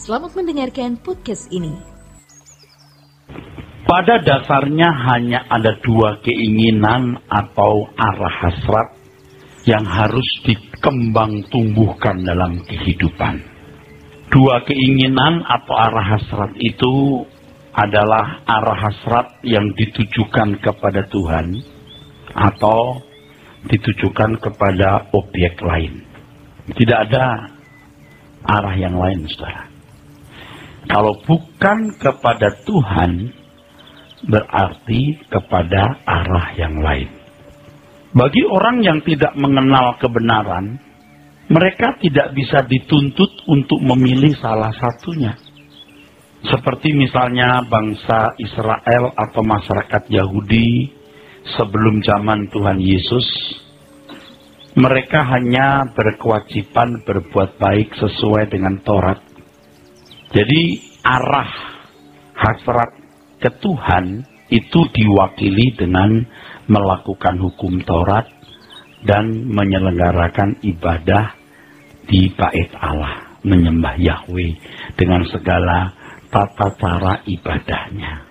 Selamat mendengarkan podcast ini. Pada dasarnya hanya ada dua keinginan atau arah hasrat yang harus dikembang tumbuhkan dalam kehidupan. Dua keinginan atau arah hasrat itu adalah arah hasrat yang ditujukan kepada Tuhan atau ditujukan kepada objek lain. Tidak ada arah yang lain, saudara. Kalau bukan kepada Tuhan, berarti kepada arah yang lain. Bagi orang yang tidak mengenal kebenaran, mereka tidak bisa dituntut untuk memilih salah satunya. Seperti misalnya bangsa Israel atau masyarakat Yahudi sebelum zaman Tuhan Yesus, mereka hanya berkewajiban berbuat baik sesuai dengan Taurat. Jadi arah hasrat ke Tuhan itu diwakili dengan melakukan hukum Taurat dan menyelenggarakan ibadah di Bait Allah, menyembah Yahweh dengan segala tata cara ibadahnya.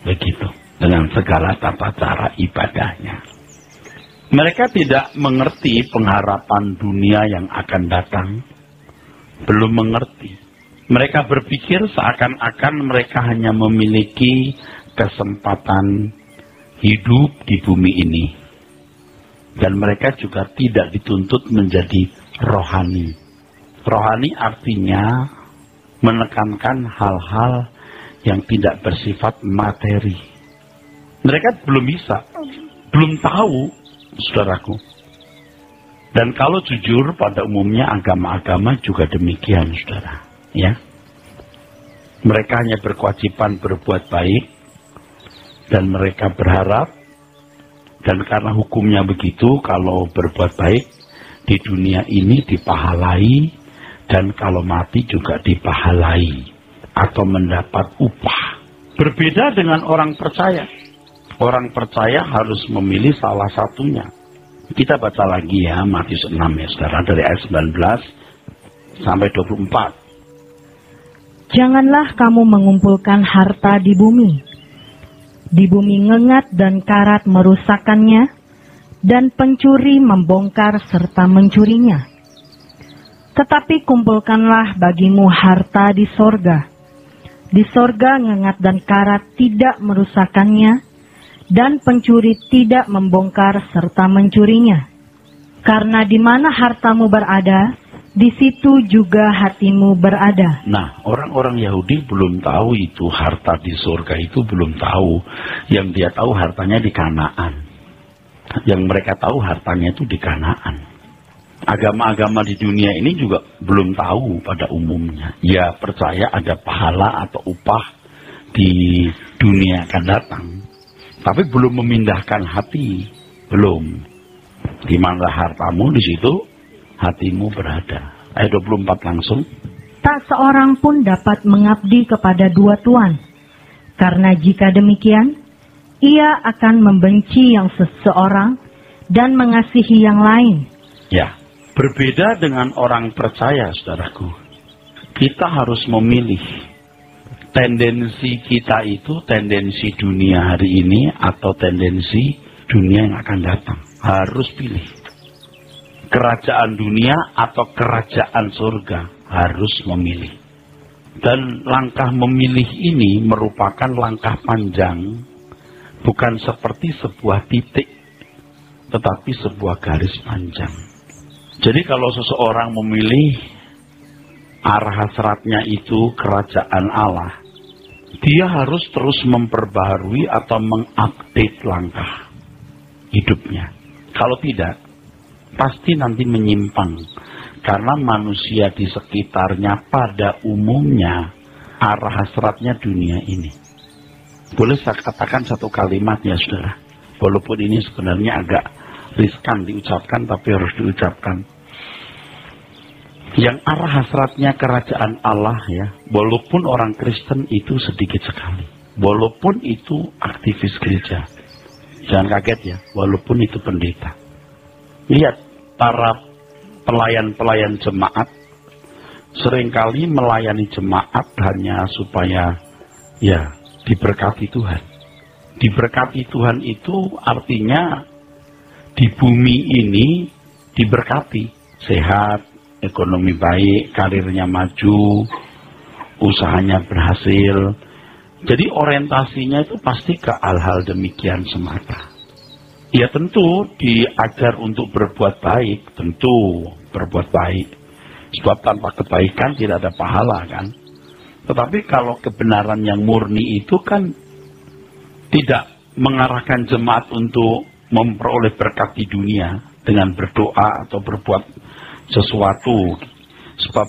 Begitu, dengan segala tata cara ibadahnya. Mereka tidak mengerti pengharapan dunia yang akan datang. Belum mengerti. Mereka berpikir seakan-akan mereka hanya memiliki kesempatan hidup di bumi ini. Dan mereka juga tidak dituntut menjadi rohani. Rohani artinya menekankan hal-hal yang tidak bersifat materi. Mereka belum bisa, belum tahu, saudaraku. Dan kalau jujur, pada umumnya agama-agama juga demikian, saudara. Ya, mereka hanya berkewajiban berbuat baik, dan mereka berharap, dan karena hukumnya begitu, kalau berbuat baik di dunia ini dipahalai, dan kalau mati juga dipahalai, atau mendapat upah. Berbeda dengan orang percaya. Orang percaya harus memilih salah satunya. Kita baca lagi ya, Matius 6 ya saudara, dari ayat 19 sampai 24. Janganlah kamu mengumpulkan harta di bumi. Di bumi ngengat dan karat merusakkannya, dan pencuri membongkar serta mencurinya. Tetapi kumpulkanlah bagimu harta di sorga. Di sorga ngengat dan karat tidak merusakkannya, dan pencuri tidak membongkar serta mencurinya. Karena di mana hartamu berada, di situ juga hatimu berada. Nah, orang-orang Yahudi belum tahu itu harta di surga itu belum tahu. Yang dia tahu hartanya di Kanaan. Yang mereka tahu hartanya itu di Kanaan. Agama-agama di dunia ini juga belum tahu pada umumnya. Ya percaya ada pahala atau upah di dunia akan datang. Tapi belum memindahkan hati, belum. Di mana hartamu, di situ hatimu berada. Ayat 24 langsung. Tak seorang pun dapat mengabdi kepada dua tuan, karena jika demikian, ia akan membenci yang seseorang dan mengasihi yang lain. Ya, berbeda dengan orang percaya, saudaraku. Kita harus memilih. Tendensi kita itu tendensi dunia hari ini atau tendensi dunia yang akan datang. Harus pilih. Kerajaan dunia atau kerajaan surga. Harus memilih. Dan langkah memilih ini merupakan langkah panjang. Bukan seperti sebuah titik. Tetapi sebuah garis panjang. Jadi kalau seseorang memilih arah hasratnya itu kerajaan Allah, dia harus terus memperbaharui atau mengupdate langkah hidupnya. Kalau tidak, pasti nanti menyimpang. Karena manusia di sekitarnya pada umumnya arah hasratnya dunia ini. Boleh saya katakan satu kalimat ya saudara. Walaupun ini sebenarnya agak riskan diucapkan, tapi harus diucapkan. Yang arah hasratnya kerajaan Allah ya, walaupun orang Kristen itu sedikit sekali. Walaupun itu aktivis gereja. Jangan kaget ya, walaupun itu pendeta. Lihat para pelayan-pelayan jemaat seringkali melayani jemaat hanya supaya ya diberkati Tuhan. Diberkati Tuhan itu artinya di bumi ini diberkati, sehat, ekonomi baik, karirnya maju, usahanya berhasil. Jadi orientasinya itu pasti ke hal-hal demikian semata. Ya tentu diajar untuk berbuat baik, tentu berbuat baik. Sebab tanpa kebaikan tidak ada pahala kan. Tetapi kalau kebenaran yang murni itu kan tidak mengarahkan jemaat untuk memperoleh berkat di dunia dengan berdoa atau berbuat sesuatu. Sebab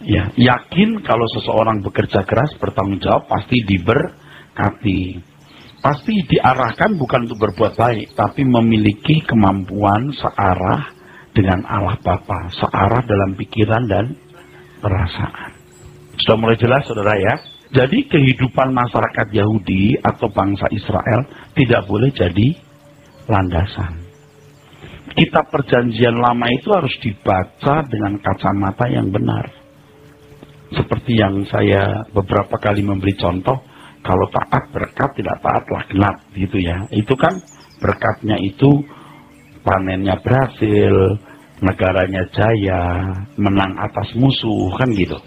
ya yakin kalau seseorang bekerja keras, bertanggung jawab, pasti diberkati. Pasti diarahkan bukan untuk berbuat baik, tapi memiliki kemampuan searah dengan Allah Bapa, searah dalam pikiran dan perasaan. Sudah mulai jelas saudara ya? Jadi kehidupan masyarakat Yahudi atau bangsa Israel tidak boleh jadi landasan. Kitab Perjanjian Lama itu harus dibaca dengan kacamata yang benar. Seperti yang saya beberapa kali memberi contoh, kalau taat berkat, tidak taatlah genat, gitu ya. Itu kan berkatnya itu panennya berhasil, negaranya jaya, menang atas musuh, kan gitu.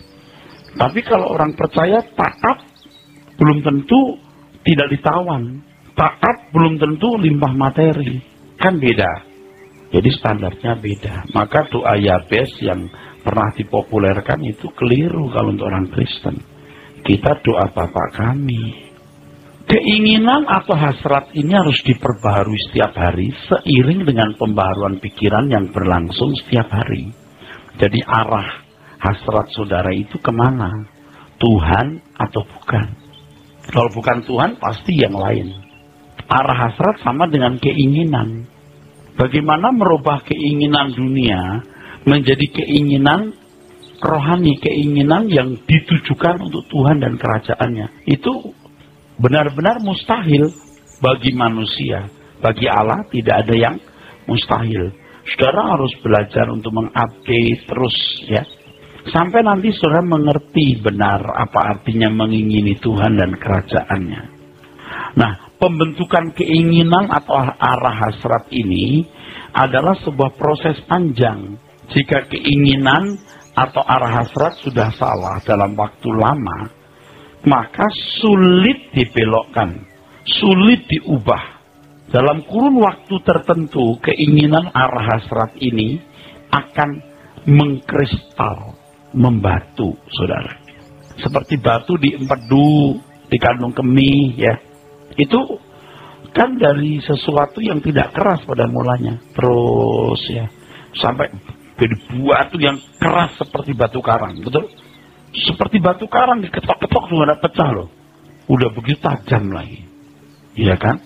Tapi kalau orang percaya taat belum tentu tidak ditawan, taat belum tentu limpah materi, kan beda. Jadi standarnya beda. Maka doa Yabes yang pernah dipopulerkan itu keliru kalau untuk orang Kristen. Kita doa Bapa kami. Keinginan atau hasrat ini harus diperbaharui setiap hari seiring dengan pembaharuan pikiran yang berlangsung setiap hari. Jadi arah hasrat saudara itu kemana? Tuhan atau bukan? Kalau bukan Tuhan pasti yang lain. Arah hasrat sama dengan keinginan. Bagaimana merubah keinginan dunia menjadi keinginan rohani, keinginan yang ditujukan untuk Tuhan dan kerajaannya. Itu benar-benar mustahil bagi manusia. Bagi Allah tidak ada yang mustahil. Saudara harus belajar untuk mengupdate terus ya. Sampai nanti saudara mengerti benar apa artinya mengingini Tuhan dan kerajaannya. Nah, pembentukan keinginan atau arah hasrat ini adalah sebuah proses panjang. Jika keinginan atau arah hasrat sudah salah dalam waktu lama, maka sulit dibelokkan, sulit diubah. Dalam kurun waktu tertentu, keinginan arah hasrat ini akan mengkristal, membatu, saudara. Seperti batu di empedu, di kandung kemih, ya. Itu kan dari sesuatu yang tidak keras pada mulanya. Terus ya, sampai jadi batu yang keras seperti batu karang, betul? Seperti batu karang diketok-ketok juga tidak pecah loh. Udah begitu tajam lagi. Iya kan?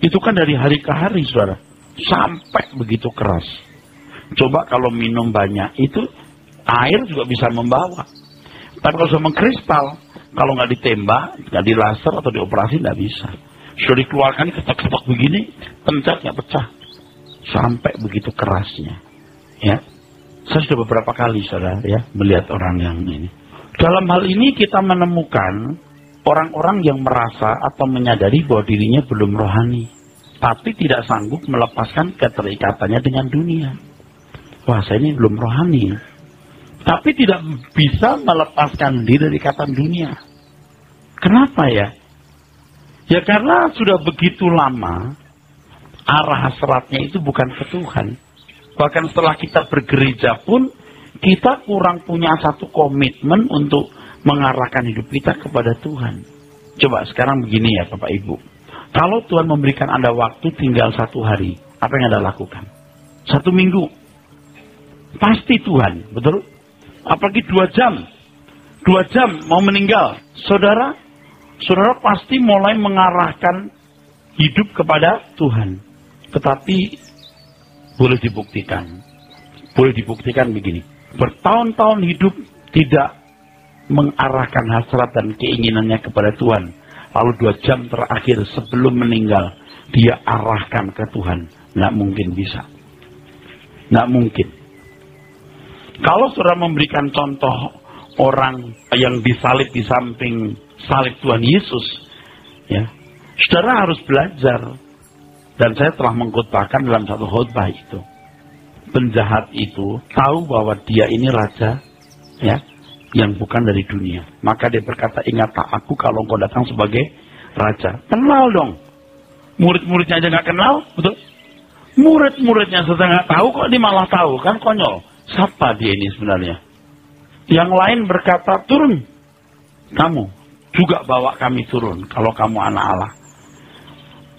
Itu kan dari hari ke hari, saudara. Sampai begitu keras. Coba kalau minum banyak, itu air juga bisa membawa. Tapi kalau sudah mengkristal, kalau nggak ditembak, nggak dilaser atau dioperasi, nggak bisa. Sudah dikeluarkan, ketok-ketok begini, pencetnya pecah. Sampai begitu kerasnya. Ya, saya sudah beberapa kali, saudara, ya, melihat orang yang ini. Dalam hal ini kita menemukan orang-orang yang merasa atau menyadari bahwa dirinya belum rohani, tapi tidak sanggup melepaskan keterikatannya dengan dunia. Wah, saya ini belum rohani, tapi tidak bisa melepaskan diri dari ikatan dunia. Kenapa ya? Ya karena sudah begitu lama arah hasratnya itu bukan ke Tuhan. Bahkan setelah kita bergereja pun, kita kurang punya satu komitmen untuk mengarahkan hidup kita kepada Tuhan. Coba sekarang begini ya Bapak Ibu. Kalau Tuhan memberikan Anda waktu tinggal 1 hari, apa yang Anda lakukan? 1 minggu. Pasti Tuhan, betul? Apalagi 2 jam. 2 jam mau meninggal. Saudara pasti mulai mengarahkan hidup kepada Tuhan. Tetapi boleh dibuktikan begini. Bertahun-tahun hidup tidak mengarahkan hasrat dan keinginannya kepada Tuhan. Lalu 2 jam terakhir sebelum meninggal, dia arahkan ke Tuhan. Nggak mungkin bisa. Nggak mungkin. Kalau saudara memberikan contoh orang yang disalib di samping salib Tuhan Yesus, ya, saudara harus belajar. Dan saya telah mengkhotbahkan dalam satu khotbah itu. Penjahat itu tahu bahwa dia ini raja, ya, yang bukan dari dunia. Maka dia berkata, ingatlah aku kalau engkau datang sebagai raja. Kenal dong. Murid-muridnya aja nggak kenal, betul? Murid-muridnya sudah nggak tahu, kok dia malah tahu, kan konyol. Siapa dia ini sebenarnya? Yang lain berkata, turun. Kamu juga bawa kami turun kalau kamu anak Allah.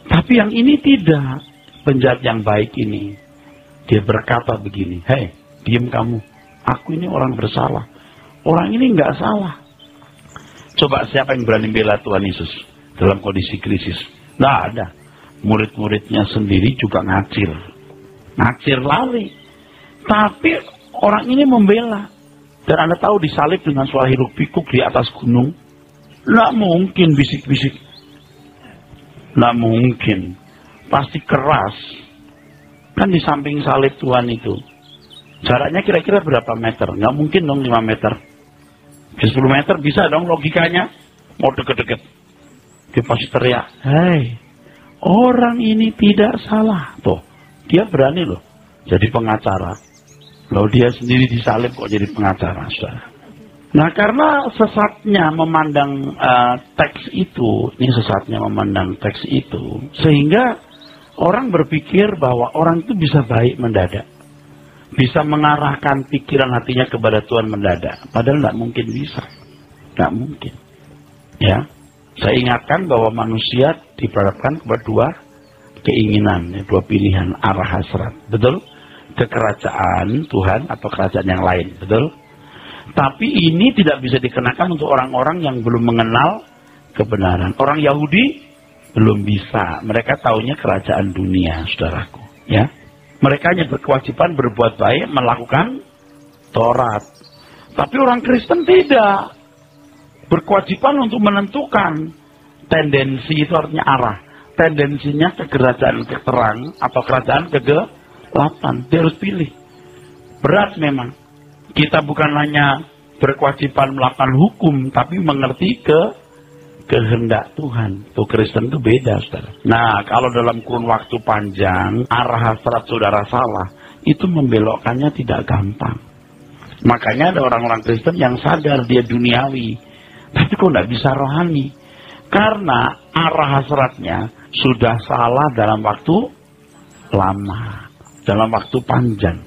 Tapi yang ini tidak. Penjahat yang baik ini, dia berkata begini, hei, diam kamu. Aku ini orang bersalah. Orang ini nggak salah. Coba siapa yang berani bela Tuhan Yesus dalam kondisi krisis? Nggak ada. Murid-muridnya sendiri juga ngacir. Ngacir lari. Tapi orang ini membela. Dan Anda tahu disalib dengan suara hiruk pikuk di atas gunung. Nggak mungkin bisik-bisik. Nggak mungkin. Pasti keras. Kan di samping salib Tuhan itu. Jaraknya kira-kira berapa meter? Nggak mungkin dong 5 meter. 10 meter bisa dong logikanya. Mau deket-deket. Dia pasti teriak. Hei, orang ini tidak salah. Tuh, dia berani loh jadi pengacara. Loh, dia sendiri disalib kok jadi pengacara, saudara. Nah, karena sesatnya memandang teks itu, ini sesatnya memandang teks itu, sehingga orang berpikir bahwa orang itu bisa baik mendadak. Bisa mengarahkan pikiran hatinya kepada Tuhan mendadak. Padahal tidak mungkin bisa. Tidak mungkin. Ya, saya ingatkan bahwa manusia diperhadapkan kepada dua keinginan, ya, dua pilihan arah hasrat. Betul? Kekerajaan Tuhan atau kerajaan yang lain. Betul? Tapi ini tidak bisa dikenakan untuk orang-orang yang belum mengenal kebenaran. Orang Yahudi belum bisa. Mereka taunya kerajaan dunia, saudaraku. Ya, mereka hanya berkewajiban berbuat baik, melakukan Taurat. Tapi orang Kristen tidak. Berkewajiban untuk menentukan tendensi, itu artinya arah. Tendensinya ke kerajaan terang atau kerajaan kegelapan. Dia harus pilih. Berat memang. Kita bukan hanya berkewajiban melakukan hukum, tapi mengerti kehendak Tuhan. Tuh Kristen itu beda, saudara. Nah, kalau dalam kurun waktu panjang, arah hasrat saudara salah, itu membelokkannya tidak gampang. Makanya ada orang-orang Kristen yang sadar dia duniawi, tapi kok tidak bisa rohani. Karena arah hasratnya sudah salah dalam waktu lama, dalam waktu panjang.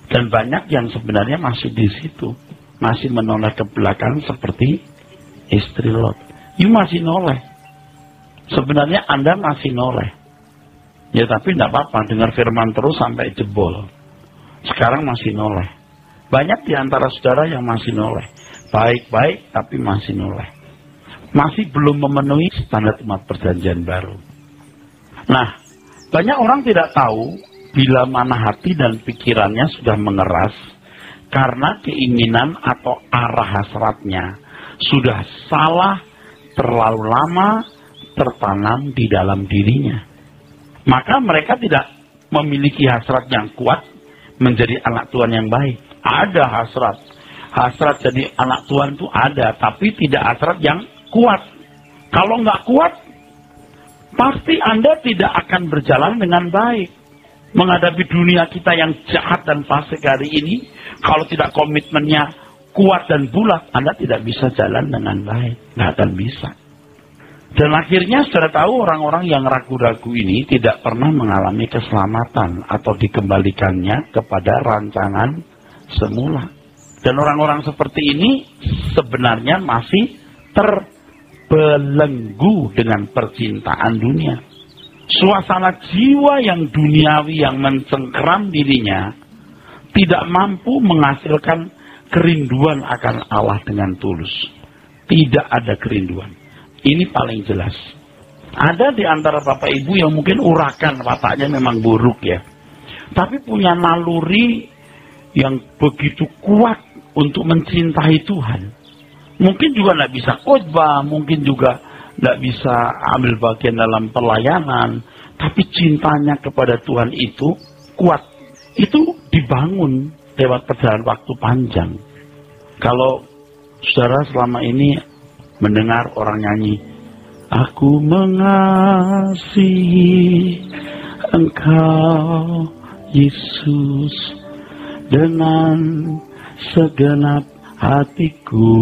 Dan banyak yang sebenarnya masih di situ, masih menoleh ke belakang seperti istri Lot. You masih noleh. Sebenarnya Anda masih noleh. Ya tapi tidak apa-apa, dengar firman terus sampai jebol. Sekarang masih noleh. Banyak di antara saudara yang masih noleh. Baik-baik tapi masih noleh. Masih belum memenuhi standar umat perjanjian baru. Nah, banyak orang tidak tahu bila mana hati dan pikirannya sudah mengeras karena keinginan atau arah hasratnya sudah salah, terlalu lama tertanam di dalam dirinya. Maka mereka tidak memiliki hasrat yang kuat menjadi anak Tuhan yang baik. Ada hasrat. Hasrat jadi anak Tuhan itu ada, tapi tidak hasrat yang kuat. Kalau nggak kuat, pasti Anda tidak akan berjalan dengan baik. Menghadapi dunia kita yang jahat dan fasik hari ini, kalau tidak komitmennya kuat dan bulat, Anda tidak bisa jalan dengan baik. Nggak akan bisa. Dan akhirnya saudara tahu orang-orang yang ragu-ragu ini tidak pernah mengalami keselamatan atau dikembalikannya kepada rancangan semula. Dan orang-orang seperti ini sebenarnya masih terbelenggu dengan percintaan dunia. Suasana jiwa yang duniawi yang mencengkeram dirinya tidak mampu menghasilkan kerinduan akan Allah dengan tulus. Tidak ada kerinduan. Ini paling jelas. Ada di antara bapak ibu yang mungkin urakan wataknya memang buruk ya. Tapi punya naluri yang begitu kuat untuk mencintai Tuhan. Mungkin juga tidak bisa khotbah, mungkin juga tidak bisa ambil bagian dalam pelayanan, tapi cintanya kepada Tuhan itu kuat. Itu dibangun lewat perjalanan waktu panjang. Kalau saudara selama ini mendengar orang nyanyi, aku mengasihi Engkau Yesus dengan segenap hatiku,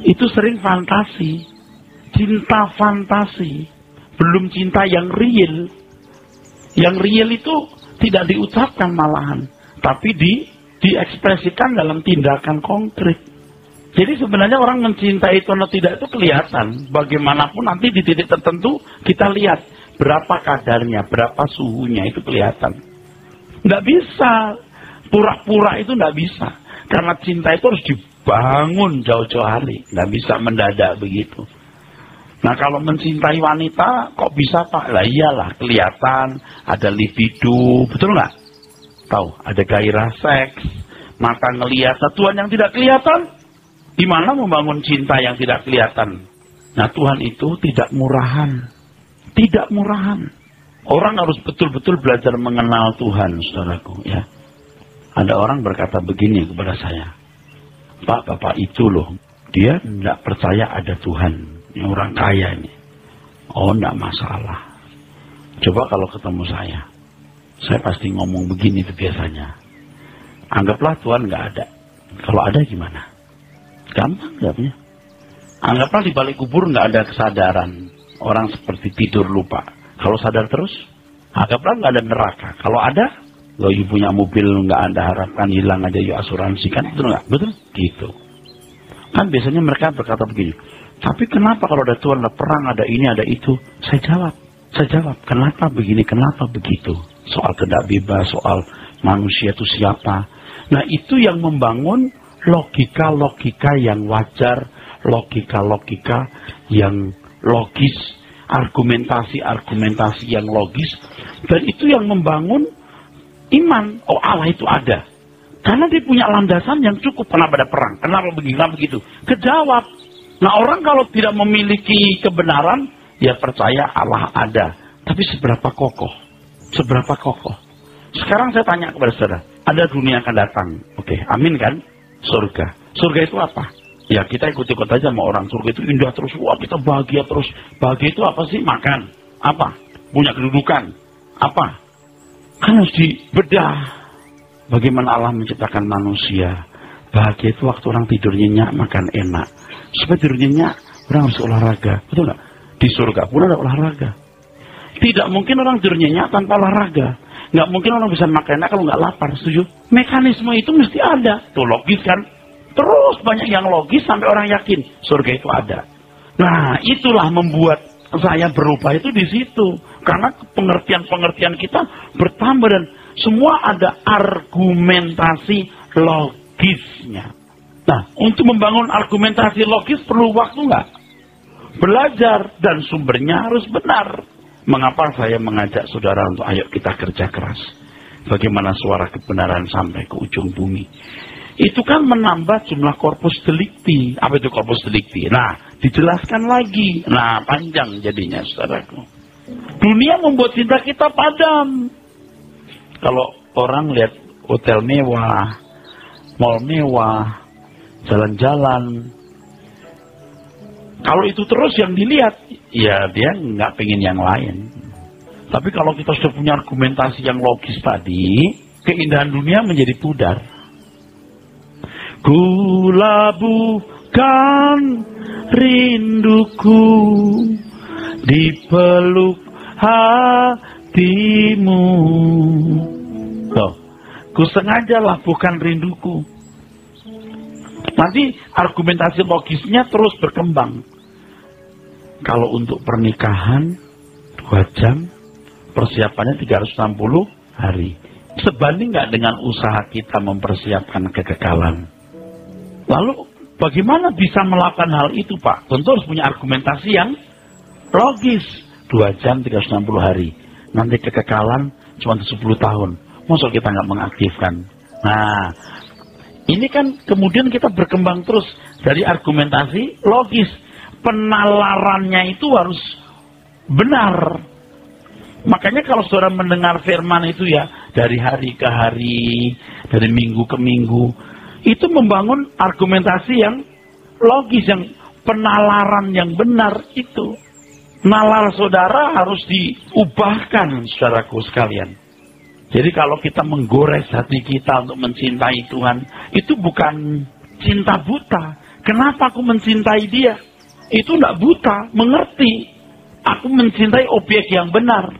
itu sering fantasi, cinta fantasi, belum cinta yang real. Yang real itu tidak diucapkan malahan, tapi diekspresikan dalam tindakan konkret. Jadi sebenarnya orang mencintai itu atau tidak itu kelihatan. Bagaimanapun nanti di titik tertentu kita lihat berapa kadarnya, berapa suhunya, itu kelihatan. Nggak bisa, pura-pura itu nggak bisa. Karena cinta itu harus dibangun jauh-jauh hari. Nggak bisa mendadak begitu. Nah kalau mencintai wanita, kok bisa Pak? Lah iyalah, kelihatan, ada libido, betul nggak? Tahu, ada gairah seks, maka ngelihat Tuhan yang tidak kelihatan. Gimana membangun cinta yang tidak kelihatan? Nah Tuhan itu tidak murahan. Tidak murahan. Orang harus betul-betul belajar mengenal Tuhan, saudaraku. Ya. Ada orang berkata begini kepada saya, Pak, Bapak itu loh, dia tidak percaya ada Tuhan. Ini orang kaya ini. Oh, tidak masalah. Coba kalau ketemu saya pasti ngomong begini itu biasanya. Anggaplah Tuhan nggak ada. Kalau ada gimana? Gampang jawabnya. Anggaplah di balik kubur nggak ada kesadaran. Orang seperti tidur lupa. Kalau sadar terus, anggaplah nggak ada neraka. Kalau ada, lo you punya mobil nggak Anda harapkan hilang aja you asuransikan, betul nggak? Betul? Gitu. Kan biasanya mereka berkata begini. Tapi kenapa kalau ada Tuhan, ada perang, ada ini, ada itu? Saya jawab. Kenapa begini, kenapa begitu? Soal kehendak bebas, soal manusia itu siapa? Nah itu yang membangun logika-logika yang wajar, logika-logika yang logis, argumentasi-argumentasi yang logis, dan itu yang membangun iman. Oh Allah itu ada, karena dia punya landasan yang cukup. Kenapa ada perang? Kenapa begini? Kenapa begitu? Kejawab. Nah orang kalau tidak memiliki kebenaran, dia percaya Allah ada, tapi seberapa kokoh? Seberapa kokoh? Sekarang saya tanya kepada saudara, ada dunia akan datang, oke, amin kan? Surga. Surga itu apa? Ya kita ikut-ikut aja sama orang. Surga itu indah terus, wah kita bahagia terus. Bahagia itu apa sih? Makan. Apa? Punya kedudukan. Apa? Kan harus dibedah. Bagaimana Allah menciptakan manusia. Bahagia itu waktu orang tidur nyenyak, makan enak. Supaya tidur nyenyak, orang harus olahraga. Betul nggak? Di surga pun ada olahraga. Tidak mungkin orang tidur nyenyak tanpa olahraga. Nggak mungkin orang bisa makan enak kalau nggak lapar. Setuju? Mekanisme itu mesti ada. Tuh logis kan? Terus banyak yang logis sampai orang yakin surga itu ada. Nah, itulah membuat saya berubah itu di situ. Karena pengertian-pengertian kita bertambah dan semua ada argumentasi logisnya. Nah, untuk membangun argumentasi logis perlu waktu nggak? Belajar dan sumbernya harus benar. Mengapa saya mengajak saudara untuk ayo kita kerja keras? Bagaimana suara kebenaran sampai ke ujung bumi? Itu kan menambah jumlah corpus delicti. Apa itu corpus delicti? Nah, dijelaskan lagi. Nah, panjang jadinya, saudaraku. Dunia membuat cinta kita padam. Kalau orang lihat hotel mewah, mall mewah, jalan-jalan, kalau itu terus yang dilihat, ya dia nggak pengen yang lain. Tapi kalau kita sudah punya argumentasi yang logis tadi, keindahan dunia menjadi pudar. Kulabuhkan rinduku di peluk hatimu. Tuh, ku sengaja labuhkan rinduku. Nanti argumentasi logisnya terus berkembang. Kalau untuk pernikahan 2 jam, persiapannya 360 hari. Sebanding nggak dengan usaha kita mempersiapkan kekekalan? Lalu bagaimana bisa melakukan hal itu, Pak? Tentu harus punya argumentasi yang logis. 2 jam 360 hari. Nanti kekekalan cuma 10 tahun. Masa kita nggak mengaktifkan? Nah, ini kan kemudian kita berkembang terus dari argumentasi logis. Penalarannya itu harus benar. Makanya kalau saudara mendengar firman itu ya, dari hari ke hari, dari minggu ke minggu, itu membangun argumentasi yang logis, yang penalaran yang benar itu. Nalar saudara harus diubahkan, saudaraku sekalian. Jadi kalau kita menggores hati kita untuk mencintai Tuhan, itu bukan cinta buta. Kenapa aku mencintai dia? Itu tidak buta, mengerti. Aku mencintai objek yang benar.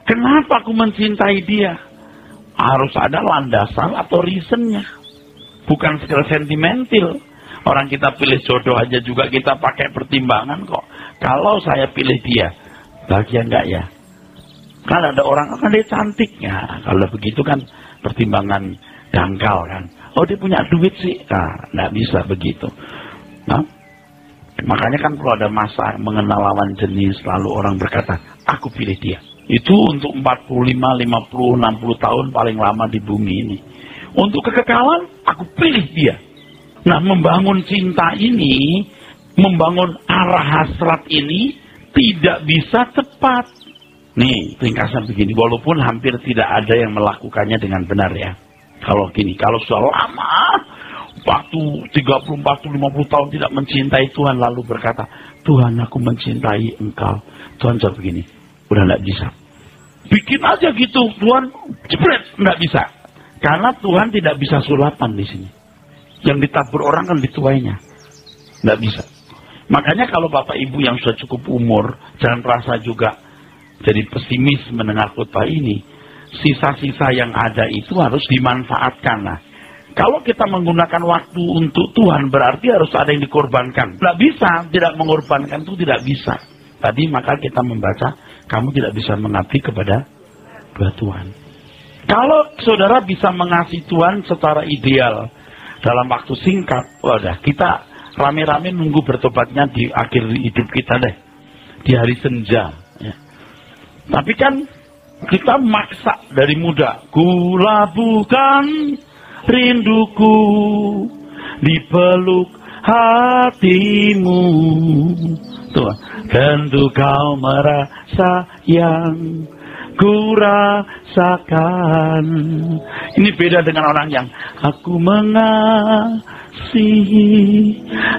Kenapa aku mencintai dia? Harus ada landasan atau reasonnya. Bukan sekedar sentimental. Orang kita pilih jodoh aja juga kita pakai pertimbangan kok. Kalau saya pilih dia, bahagia enggak ya? Kan ada orang, kan dia cantik ya. Kalau begitu kan pertimbangan dangkal kan. Oh dia punya duit sih. Nah, enggak bisa begitu. Nah, makanya kan kalau ada masa mengenal lawan jenis, lalu orang berkata, aku pilih dia. Itu untuk 45, 50, 60 tahun paling lama di bumi ini. Untuk kekekalan, aku pilih dia. Nah, membangun cinta ini, membangun arah hasrat ini, tidak bisa cepat. Nih, ringkasan begini, walaupun hampir tidak ada yang melakukannya dengan benar ya. Kalau gini, kalau sudah lama, waktu 30, 40, 50 tahun tidak mencintai Tuhan, lalu berkata, Tuhan aku mencintai engkau. Tuhan jawab begini, udah tidak bisa. Bikin aja gitu, Tuhan, jebret, tidak bisa. Karena Tuhan tidak bisa sulapan di sini. Yang ditabur orang kan dituainya. Tidak bisa. Makanya kalau Bapak Ibu yang sudah cukup umur, jangan merasa juga jadi pesimis mendengar khotbah ini. Sisa-sisa yang ada itu harus dimanfaatkan. Nah, kalau kita menggunakan waktu untuk Tuhan, berarti harus ada yang dikorbankan. Tidak bisa, tidak mengorbankan itu tidak bisa. Tadi maka kita membaca, kamu tidak bisa mengabdi kepada dua Tuhan. Kalau saudara bisa mengasihi Tuhan secara ideal, dalam waktu singkat, wadah, kita rame-rame nunggu bertobatnya di akhir hidup kita deh. Di hari senja. Ya. Tapi kan kita maksa dari muda. Kulabuhkan rinduku dipeluk hatimu. Tuh, tentu kau merasa yang kurasakan. Ini beda dengan orang yang aku mengasihi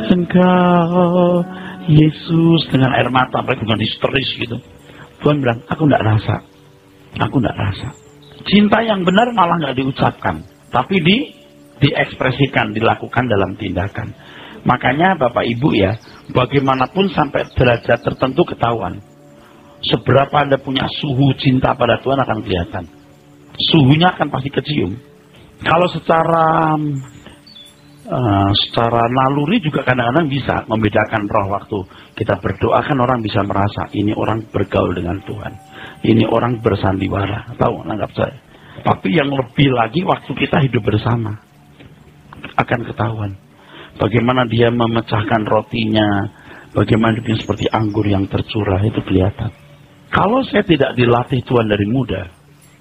engkau Yesus dengan air mata, mereka bukan histeris gitu. Tuhan bilang, aku tidak rasa. Aku tidak rasa. Cinta yang benar malah nggak diucapkan, tapi diekspresikan, dilakukan dalam tindakan. Makanya Bapak Ibu ya, bagaimanapun sampai derajat tertentu ketahuan. Seberapa Anda punya suhu cinta pada Tuhan akan kelihatan. Suhunya akan pasti kecium. Kalau secara naluri juga kadang-kadang bisa membedakan roh waktu kita berdoa, kan orang bisa merasa ini orang bergaul dengan Tuhan. Ini orang bersandiwara. Tahu, anggap saya. Tapi yang lebih lagi waktu kita hidup bersama akan ketahuan. Bagaimana dia memecahkan rotinya, bagaimana dia seperti anggur yang tercurah, itu kelihatan. Kalau saya tidak dilatih Tuhan dari muda,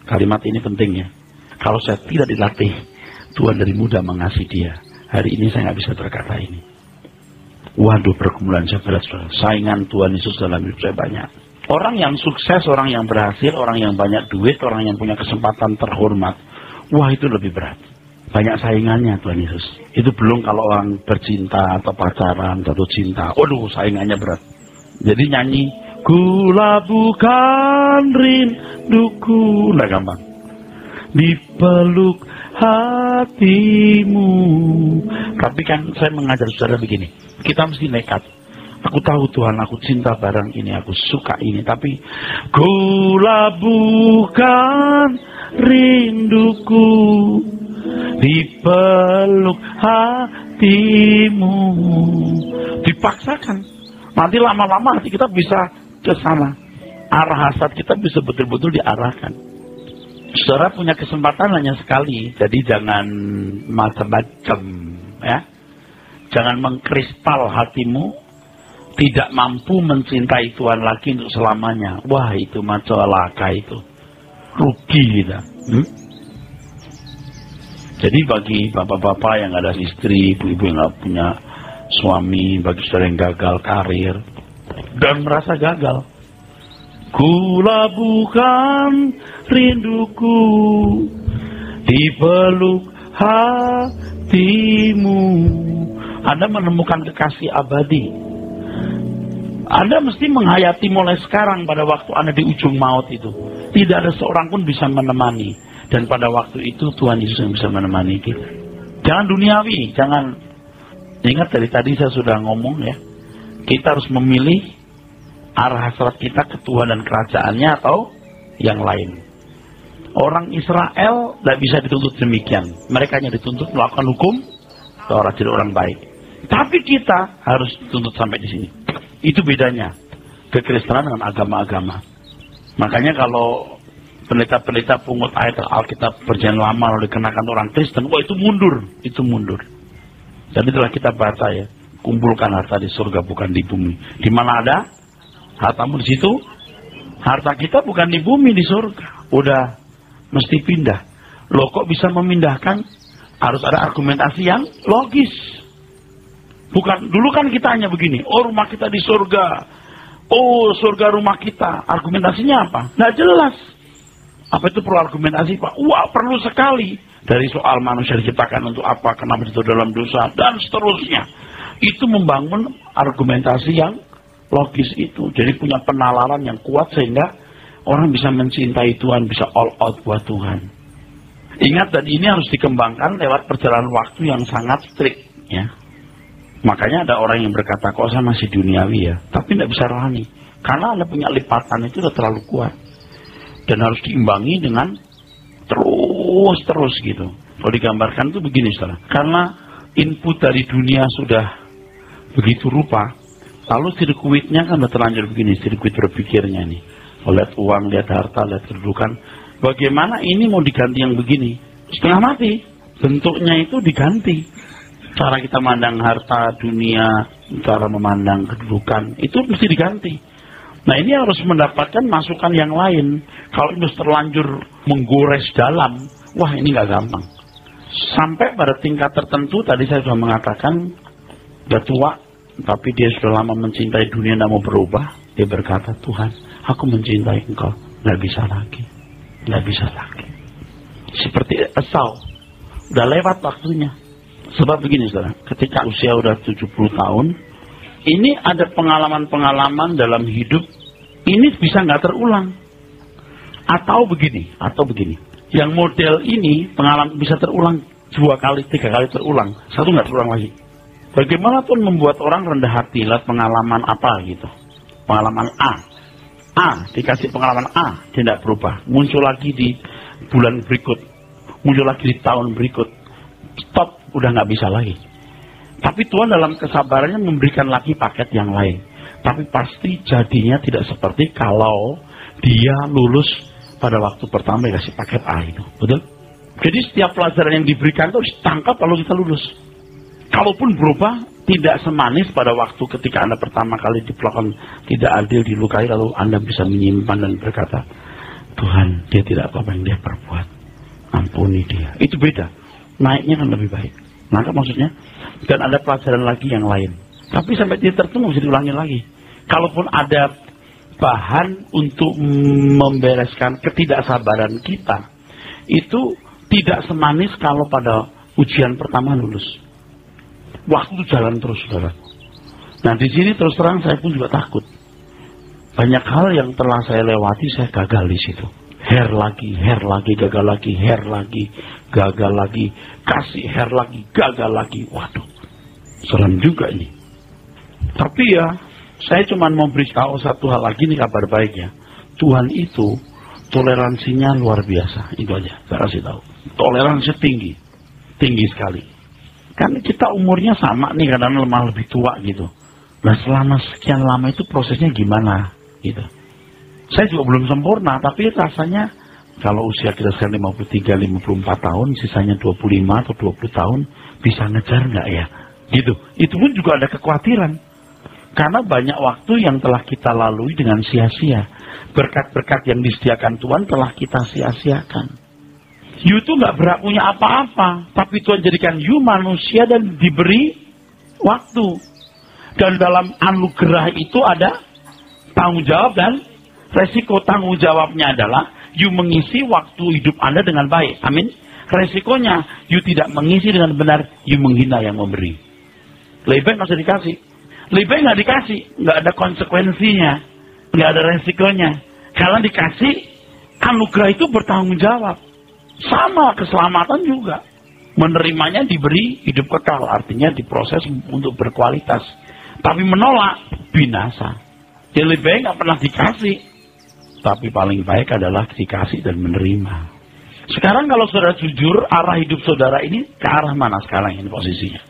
kalimat ini pentingnya. Kalau saya tidak dilatih Tuhan dari muda mengasihi dia, hari ini saya nggak bisa berkata ini. Waduh, pergumulan saya berat, saudara. Saingan Tuhan Yesus dalam hidup saya banyak. Orang yang sukses, orang yang berhasil, orang yang banyak duit, orang yang punya kesempatan terhormat, wah itu lebih berat. Banyak saingannya Tuhan Yesus. Itu belum kalau orang bercinta atau pacaran, jatuh cinta. Waduh, saingannya berat. Jadi nyanyi, kulabuhkan rinduku, nggak gampang. Dipeluk hatimu. Tapi kan saya mengajar saudara begini, kita mesti nekat. Aku tahu Tuhan, aku cinta barang ini, aku suka ini, tapi kulabuhkan rinduku dipeluk hatimu. Dipaksakan. Nanti lama-lama hati kita bisa ke sana. Arah hasad kita bisa betul-betul diarahkan. Saudara punya kesempatan hanya sekali, jadi jangan macam-macam, ya. Jangan mengkristal hatimu, tidak mampu mencintai Tuhan lagi untuk selamanya. Wah, itu macolaka itu. Rugi kita. Jadi bagi bapak-bapak yang ada istri, ibu-ibu yang nggak punya suami, bagi saudara yang gagal karir dan merasa gagal, ku labuhkan rinduku di peluk hatimu. Anda menemukan kekasih abadi. Anda mesti menghayati mulai sekarang pada waktu Anda di ujung maut itu. Tidak ada seorang pun bisa menemani. Dan pada waktu itu Tuhan Yesus yang bisa menemani kita. Jangan duniawi, jangan. Ingat dari tadi saya sudah ngomong ya. Kita harus memilih arah hasrat kita ke Tuhan dan kerajaannya atau yang lain. Orang Israel tidak bisa dituntut demikian. Mereka hanya dituntut melakukan hukum Taurat, jadi orang baik. Tapi kita harus dituntut sampai di sini. Itu bedanya kekristenan dengan agama-agama. Makanya kalau pendeta-pendeta pungut ayat Alkitab Perjanjian Lama lalu dikenakan orang Kristen, wah itu mundur, itu mundur. Jadi telah kita baca ya, kumpulkan harta di surga bukan di bumi. Di mana ada hartamu di situ, harta kita bukan di bumi, di surga. Udah mesti pindah. Loh kok bisa memindahkan? Harus ada argumentasi yang logis. Bukan, dulu kan kita hanya begini, oh rumah kita di surga, oh surga rumah kita. Argumentasinya apa? Nggak jelas. Apa itu perlu argumentasi Pak? Wah perlu sekali. Dari soal manusia diciptakan untuk apa, kenapa itu dalam dosa, dan seterusnya. Itu membangun argumentasi yang logis itu. Jadi punya penalaran yang kuat sehingga orang bisa mencintai Tuhan, bisa all out buat Tuhan. Ingat, dan ini harus dikembangkan lewat perjalanan waktu yang sangat strict ya. Makanya ada orang yang berkata, kok saya masih duniawi ya, tapi tidak bisa rohani. Karena Anda punya lipatan itu sudah terlalu kuat. Dan harus diimbangi dengan terus gitu. Kalau digambarkan itu begini saudara. Karena input dari dunia sudah begitu rupa, lalu sirkuitnya kan sudah terlanjur begini, sirkuit berpikirnya nih. Lihat uang, lihat harta, lihat kedudukan. Bagaimana ini mau diganti yang begini? Setengah mati. Bentuknya itu diganti. Cara kita memandang harta, dunia, cara memandang kedudukan, itu mesti diganti. Nah ini harus mendapatkan masukan yang lain. Kalau itu terlanjur menggores dalam, wah ini nggak gampang. Sampai pada tingkat tertentu, tadi saya sudah mengatakan, udah tua, tapi dia sudah lama mencintai dunia, tidak mau berubah. Dia berkata, Tuhan, aku mencintai Engkau. Nggak bisa lagi. Nggak bisa lagi. Seperti Esau, udah lewat waktunya. Sebab begini saudara, ketika usia udah 70 tahun, ini ada pengalaman-pengalaman dalam hidup, ini bisa nggak terulang. Atau begini, yang model ini pengalaman bisa terulang 2 kali, 3 kali terulang, 1 nggak terulang lagi. Bagaimanapun membuat orang rendah hati, lihat pengalaman apa gitu. Pengalaman A, dikasih pengalaman A, dia tidak berubah. Muncul lagi di bulan berikut, muncul lagi di tahun berikut. Stop, udah nggak bisa lagi. Tapi Tuhan dalam kesabarannya memberikan lagi paket yang lain. Tapi pasti jadinya tidak seperti kalau dia lulus pada waktu pertama dikasih paket A itu. Betul? Jadi setiap pelajaran yang diberikan itu harus ditangkap lalu kita lulus. Kalaupun berubah, tidak semanis pada waktu ketika Anda pertama kali diperlakukan tidak adil, dilukai, lalu Anda bisa menyimpan dan berkata, Tuhan, dia tidak apa-apa yang dia perbuat. Ampuni dia. Itu beda. Naiknya kan lebih baik. Maka maksudnya, dan ada pelajaran lagi yang lain. Tapi sampai dia tertentu bisa diulangi lagi. Kalaupun ada bahan untuk membereskan ketidaksabaran kita, itu tidak semanis kalau pada ujian pertama lulus. Waktu itu jalan terus, saudara. Nah di sini terus terang saya pun juga takut. Banyak hal yang telah saya lewati, saya gagal di situ. Hair lagi, gagal lagi, hair lagi, gagal lagi, kasih hair lagi, gagal lagi. Waduh, serem juga ini. Tapi ya, saya cuma mau beritahu satu hal lagi nih, kabar baiknya. Tuhan itu toleransinya luar biasa, itu aja saya kasih tahu. Toleransi tinggi, tinggi sekali. Kan kita umurnya sama nih, kadang lemah lebih tua gitu. Nah selama sekian lama itu prosesnya gimana gitu. Saya juga belum sempurna, tapi rasanya kalau usia kita sekarang 53-54 tahun, sisanya 25 atau 20 tahun, bisa ngejar nggak ya? Gitu. Itu pun juga ada kekhawatiran. Karena banyak waktu yang telah kita lalui dengan sia-sia. Berkat-berkat yang disediakan Tuhan telah kita sia-siakan. You itu nggak berhak punya apa-apa, tapi Tuhan jadikan you manusia dan diberi waktu. Dan dalam anugerah itu ada tanggung jawab dan Resiko tanggung jawabnya adalah you mengisi waktu hidup Anda dengan baik. Amin. Resikonya you tidak mengisi dengan benar, you menghina yang memberi. Lebih baik nggak usah dikasih. Lebih baik nggak dikasih, nggak ada konsekuensinya, nggak ada resikonya. Kalau dikasih, anugerah itu bertanggung jawab. Sama keselamatan juga. Menerimanya diberi hidup kekal, artinya diproses untuk berkualitas. Tapi menolak, binasa. Jadi lebih baik nggak pernah dikasih. Tapi paling baik adalah dikasih dan menerima. Sekarang kalau saudara jujur, arah hidup saudara ini ke arah mana sekarang ini posisinya?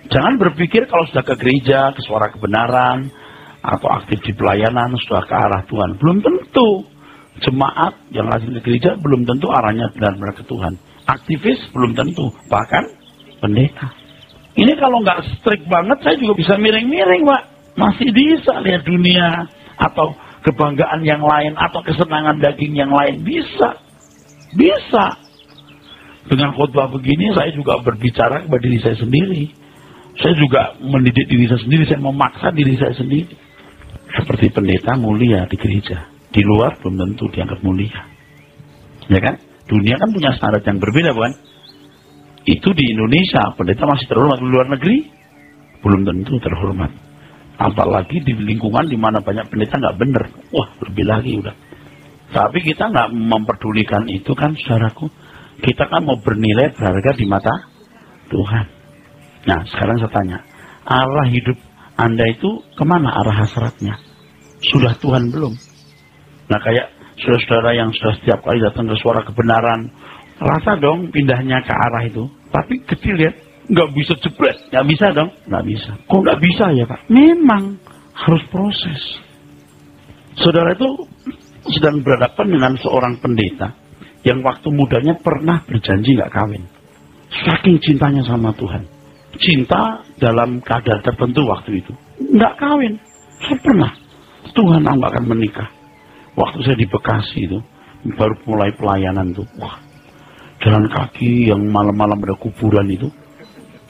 Jangan berpikir kalau sudah ke gereja, ke suara kebenaran, atau aktif di pelayanan, sudah ke arah Tuhan. Belum tentu. Jemaat yang rajin ke gereja belum tentu arahnya benar-benar ke Tuhan. Aktivis belum tentu. Bahkan pendeta. Ini kalau nggak strict banget, saya juga bisa miring-miring, Pak. Masih bisa lihat dunia, atau kebanggaan yang lain, atau kesenangan daging yang lain. Bisa. Bisa. Dengan khotbah begini, saya juga berbicara kepada diri saya sendiri. Saya juga mendidik diri saya sendiri, saya memaksa diri saya sendiri. Seperti pendeta mulia di gereja. Di luar belum tentu dianggap mulia. Ya kan? Dunia kan punya standar yang berbeda, bukan? Itu di Indonesia, pendeta masih terhormat. Di luar negeri, belum tentu terhormat. Apalagi di lingkungan di mana banyak pendeta nggak benar. Wah, lebih lagi udah. Tapi kita nggak memperdulikan itu kan, saudaraku. Kita kan mau bernilai berharga di mata Tuhan. Nah, sekarang saya tanya, arah hidup Anda itu kemana arah hasratnya? Sudah Tuhan belum? Nah, kayak saudara-saudara yang sudah setiap kali datang ke suara kebenaran, rasa dong pindahnya ke arah itu. Tapi kecil ya, nggak bisa jebret, nggak bisa dong, nggak bisa. Kok nggak bisa ya Pak? Memang harus proses. Saudara itu sedang berhadapan dengan seorang pendeta yang waktu mudanya pernah berjanji nggak kawin. Saking cintanya sama Tuhan. Cinta dalam keadaan tertentu waktu itu. Nggak kawin. Saya pernah. Tuhan aku nggak akan menikah. Waktu saya di Bekasi itu, baru mulai pelayanan tuh. Wah, jalan kaki yang malam-malam ada kuburan itu.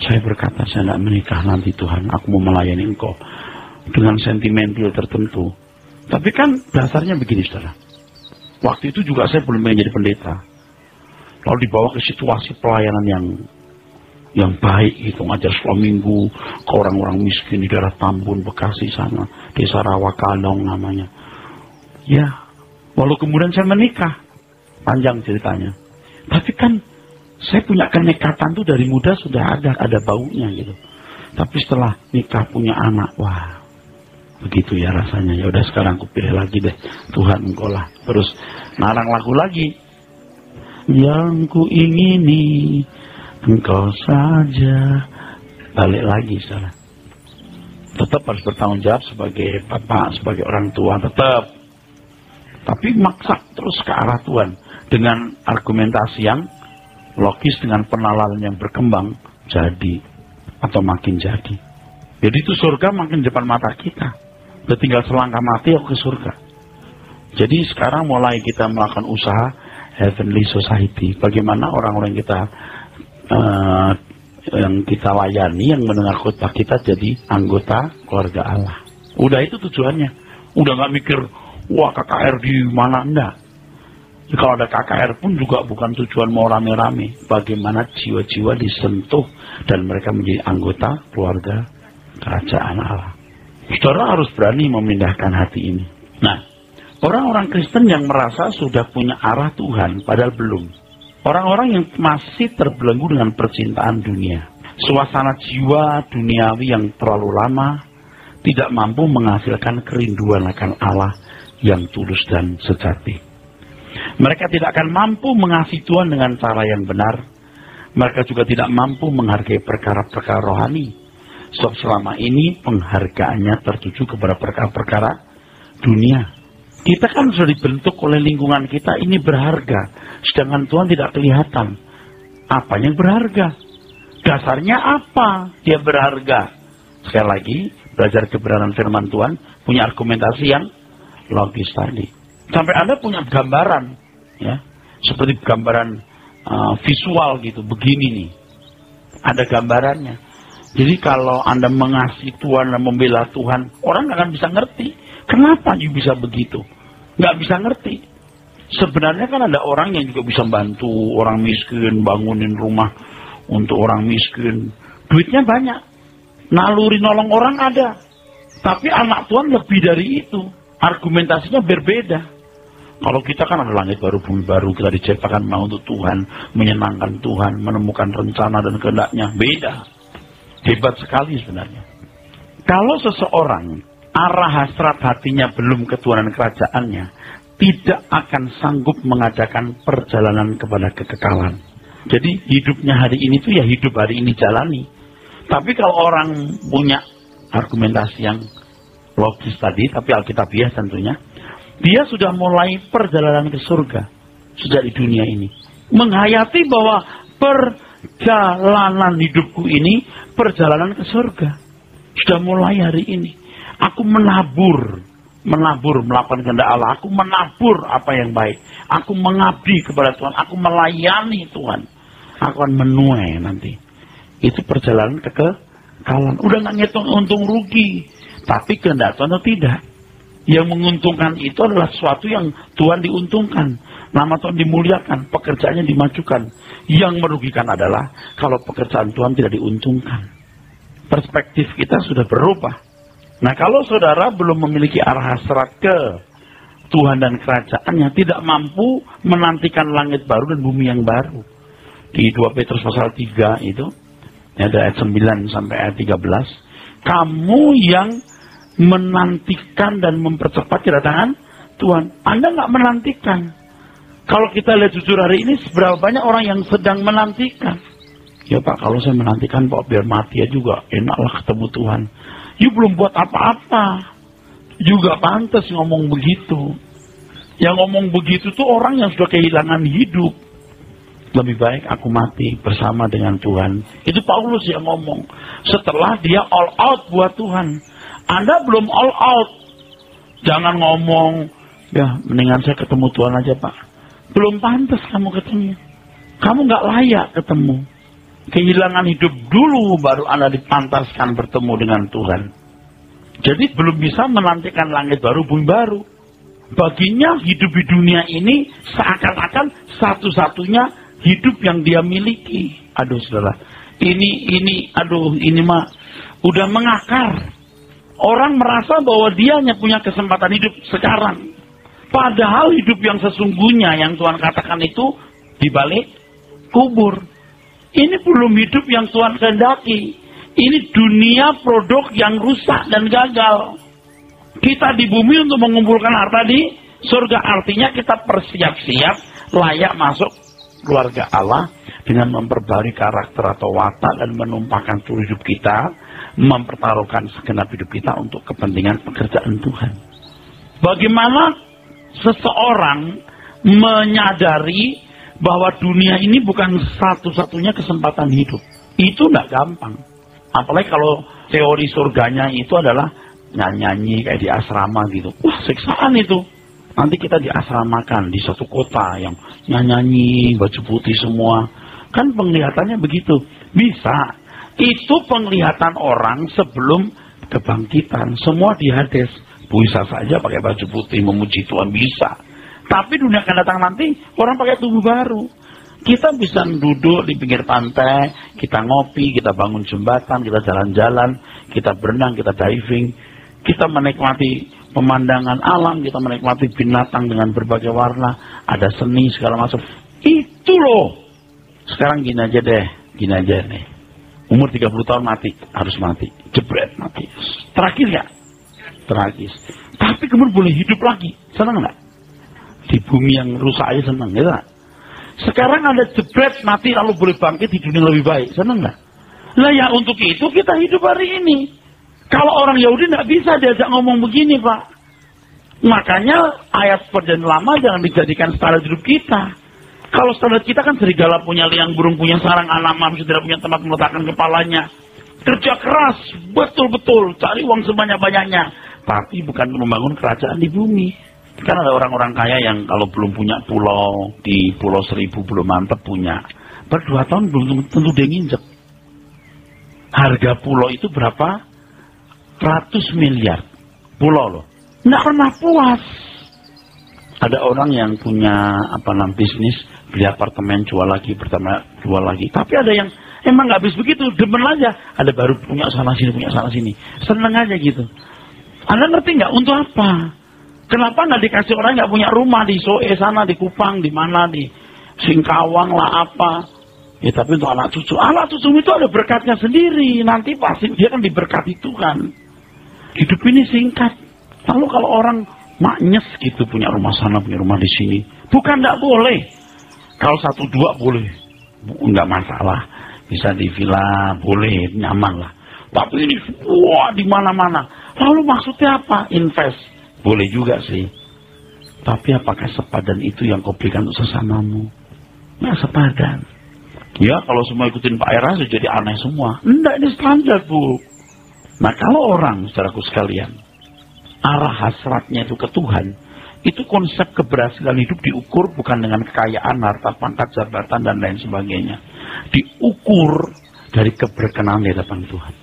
Saya berkata, saya tidak menikah nanti Tuhan. Aku mau melayani Engkau. Dengan sentimental tertentu. Tapi kan dasarnya begini, saudara. Waktu itu juga saya belum menjadi pendeta. Lalu dibawa ke situasi pelayanan yang baik gitu, ngajar selama minggu ke orang-orang miskin di daerah Tambun, Bekasi sana, desa Rawakalong namanya. Ya, walau kemudian saya menikah, panjang ceritanya. Tapi kan saya punya kenekatan tuh dari muda sudah ada baunya gitu. Tapi setelah nikah punya anak, wah, begitu ya rasanya. Ya udah sekarang aku pilih lagi deh, Tuhan Engkau lah. Terus narang lagu lagi. Yang ku ingini Engkau saja. Balik lagi salah. Tetap harus bertanggung jawab sebagai bapak, sebagai orang tua, tetap. Tapi maksa terus ke arah Tuhan dengan argumentasi yang logis, dengan penalaran yang berkembang, jadi atau makin jadi. Jadi itu surga makin depan mata kita. Udah tinggal selangkah mati aku ke surga. Jadi sekarang mulai kita melakukan usaha Heavenly Society. Bagaimana orang-orang yang kita layani, yang mendengar khotbah kita jadi anggota keluarga Allah. Udah itu tujuannya. Udah nggak mikir, wah KKR di mana, enggak. Kalau ada KKR pun juga bukan tujuan mau rame-rame. Bagaimana jiwa-jiwa disentuh dan mereka menjadi anggota keluarga kerajaan Allah. Saudara harus berani memindahkan hati ini. Nah, orang-orang Kristen yang merasa sudah punya arah Tuhan, padahal belum. Orang-orang yang masih terbelenggu dengan percintaan dunia. Suasana jiwa duniawi yang terlalu lama tidak mampu menghasilkan kerinduan akan Allah yang tulus dan sejati. Mereka tidak akan mampu mengasihi Tuhan dengan cara yang benar. Mereka juga tidak mampu menghargai perkara-perkara rohani. Sebab selama ini penghargaannya tertuju kepada perkara-perkara dunia. Kita kan sudah dibentuk oleh lingkungan kita, ini berharga. Sedangkan Tuhan tidak kelihatan. Apa yang berharga? Dasarnya apa dia berharga? Sekali lagi, belajar kebenaran firman Tuhan, punya argumentasi yang logis tadi. Sampai Anda punya gambaran, ya, seperti gambaran visual gitu, begini nih. Ada gambarannya. Jadi kalau Anda mengasihi Tuhan dan membela Tuhan, orang akan bisa ngerti. Kenapa you bisa begitu? nggak bisa ngerti. Sebenarnya kan ada orang yang juga bisa bantu orang miskin, bangunin rumah untuk orang miskin. Duitnya banyak. Naluri nolong orang ada. Tapi anak Tuhan lebih dari itu. Argumentasinya berbeda. Kalau kita kan ada langit baru, bumi baru, kita diciptakan mau untuk Tuhan, menyenangkan Tuhan, menemukan rencana dan kehendaknya. Beda. Hebat sekali sebenarnya. Kalau seseorang arah hasrat hatinya belum ke Tuhan dan kerajaannya, tidak akan sanggup mengadakan perjalanan kepada kekekalan. Jadi hidupnya hari ini tuh ya hidup hari ini jalani. Tapi kalau orang punya argumentasi yang logis tadi, tapi alkitabiah tentunya, dia sudah mulai perjalanan ke surga sejak di dunia ini. Menghayati bahwa perjalanan hidupku ini perjalanan ke surga. Sudah mulai hari ini. Aku menabur melakukan kehendak Allah. Aku menabur apa yang baik. Aku mengabdi kepada Tuhan. Aku melayani Tuhan. Aku akan menuai nanti. Itu perjalanan ke kekekalan. Udah nggak ngitung untung rugi. Tapi kehendak Tuhan atau tidak. Yang menguntungkan itu adalah sesuatu yang Tuhan diuntungkan. Nama Tuhan dimuliakan. Pekerjaannya dimajukan. Yang merugikan adalah kalau pekerjaan Tuhan tidak diuntungkan. Perspektif kita sudah berubah. Nah, kalau saudara belum memiliki arah hasrat ke Tuhan dan kerajaannya, tidak mampu menantikan langit baru dan bumi yang baru. Di 2 Petrus pasal 3 itu, ada ayat 9 sampai ayat 13. Kamu yang menantikan dan mempercepat kedatangan Tuhan. Anda nggak menantikan. Kalau kita lihat jujur hari ini, seberapa banyak orang yang sedang menantikan. Ya Pak, kalau saya menantikan Pak, biar mati ya juga. Enaklah ketemu Tuhan. You belum buat apa-apa. Juga pantas ngomong begitu. Yang ngomong begitu tuh orang yang sudah kehilangan hidup. Lebih baik aku mati bersama dengan Tuhan. Itu Paulus yang ngomong. Setelah dia all out buat Tuhan. Anda belum all out. Jangan ngomong, ya mendingan saya ketemu Tuhan aja Pak. Belum pantas kamu ketemu. Kamu gak layak ketemu. Kehilangan hidup dulu baru Anda dipantaskan bertemu dengan Tuhan. Jadi belum bisa menantikan langit baru, bumi baru. Baginya hidup di dunia ini seakan-akan satu-satunya hidup yang dia miliki. Aduh saudara, ini mah udah mengakar. Orang merasa bahwa dia hanya punya kesempatan hidup sekarang. Padahal hidup yang sesungguhnya yang Tuhan katakan itu di balik kubur. Ini belum hidup yang Tuhan kehendaki. Ini dunia produk yang rusak dan gagal. Kita di bumi untuk mengumpulkan harta di surga. Artinya kita persiap-siap layak masuk keluarga Allah dengan memperbarui karakter atau watak dan menumpahkan seluruh hidup kita, mempertaruhkan segenap hidup kita untuk kepentingan pekerjaan Tuhan. Bagaimana seseorang menyadari bahwa dunia ini bukan satu-satunya kesempatan hidup. Itu tidak gampang. Apalagi kalau teori surganya itu adalah nyanyi kayak di asrama gitu. Wah, siksaan itu. Nanti kita diasramakan di satu kota yang nyanyi, baju putih semua. Kan penglihatannya begitu. Bisa. Itu penglihatan orang sebelum kebangkitan. Semua di Hades. Bisa saja pakai baju putih memuji Tuhan, bisa. Tapi dunia akan datang nanti, orang pakai tubuh baru. Kita bisa duduk di pinggir pantai, kita ngopi, kita bangun jembatan, kita jalan-jalan, kita berenang, kita diving. Kita menikmati pemandangan alam, kita menikmati binatang dengan berbagai warna. Ada seni, segala macam. Itu loh. Sekarang gini aja nih. Umur 30 tahun mati, harus mati. Jebret, mati. Terakhir ya? Tragis. Tapi kemudian boleh hidup lagi. Senang nggak? Di bumi yang rusak aja senang, ya. Sekarang ada jebret mati lalu boleh bangkit di dunia lebih baik, senang nggak? Lah ya untuk itu kita hidup hari ini. Kalau orang Yahudi nggak bisa diajak ngomong begini Pak. Makanya ayat perjanjian lama jangan dijadikan standar hidup kita. Kalau standar kita kan serigala punya liang, burung punya sarang, anak manusia tidak punya tempat meletakkan kepalanya. Kerja keras, betul-betul, cari uang sebanyak-banyaknya. Tapi bukan membangun kerajaan di bumi. Kan ada orang-orang kaya yang kalau belum punya pulau, di Pulau Seribu belum mantep punya. Per 2 tahun belum tentu dia nginjek. Harga pulau itu berapa? Ratus miliar. Pulau loh. Nggak pernah puas. Ada orang yang punya bisnis, beli apartemen, jual lagi, pertama jual lagi. Tapi ada yang emang nggak habis begitu, demen aja. Ada baru punya sana sini, seneng aja gitu. Anda ngerti nggak untuk apa? Kenapa nggak dikasih orang nggak punya rumah di Soe sana, di Kupang, di mana, di Singkawang lah apa? Ya tapi untuk anak cucu itu ada berkatnya sendiri. Nanti pasti dia kan diberkati Tuhan. Hidup ini singkat. Lalu kalau orang maknyes gitu, punya rumah sana, punya rumah di sini, bukan nggak boleh. Kalau 1-2 boleh, nggak masalah. Bisa di villa, boleh, nyaman lah. Tapi ini wah di mana-mana. Lalu maksudnya apa? Invest, boleh juga sih. Tapi apakah sepadan itu yang kau berikan untuk sesamamu? Nggak sepadan. Ya kalau semua ikutin Pak Era jadi aneh semua. Enggak, ini standar, Bu. Nah kalau orang, saudaraku sekalian, arah hasratnya itu ke Tuhan, itu konsep keberhasilan hidup diukur bukan dengan kekayaan, harta, pangkat, jabatan, dan lain sebagainya. Diukur dari keberkenan di hadapan Tuhan.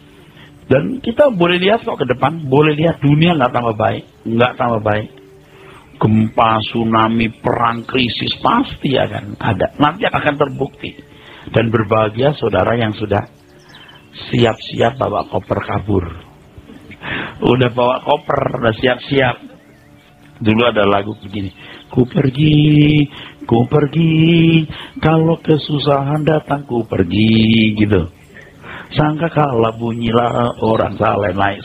Dan kita boleh lihat kok ke depan, boleh lihat dunia nggak tambah baik. Gempa, tsunami, perang, krisis pasti akan ada. Nanti akan terbukti. Dan berbahagia saudara yang sudah siap-siap bawa koper kabur. Udah bawa koper, udah siap-siap. Dulu ada lagu begini. Ku pergi, kalau kesusahan datang ku pergi, gitu. Sangka kalah bunyilah orang saleh naik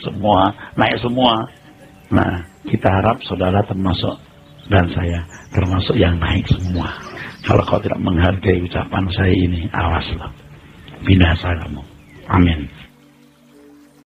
semua. Nah, kita harap saudara termasuk, dan saya termasuk yang naik semua. Kalau kau tidak menghargai ucapan saya ini, awas loh. Binasa kamu. Amin.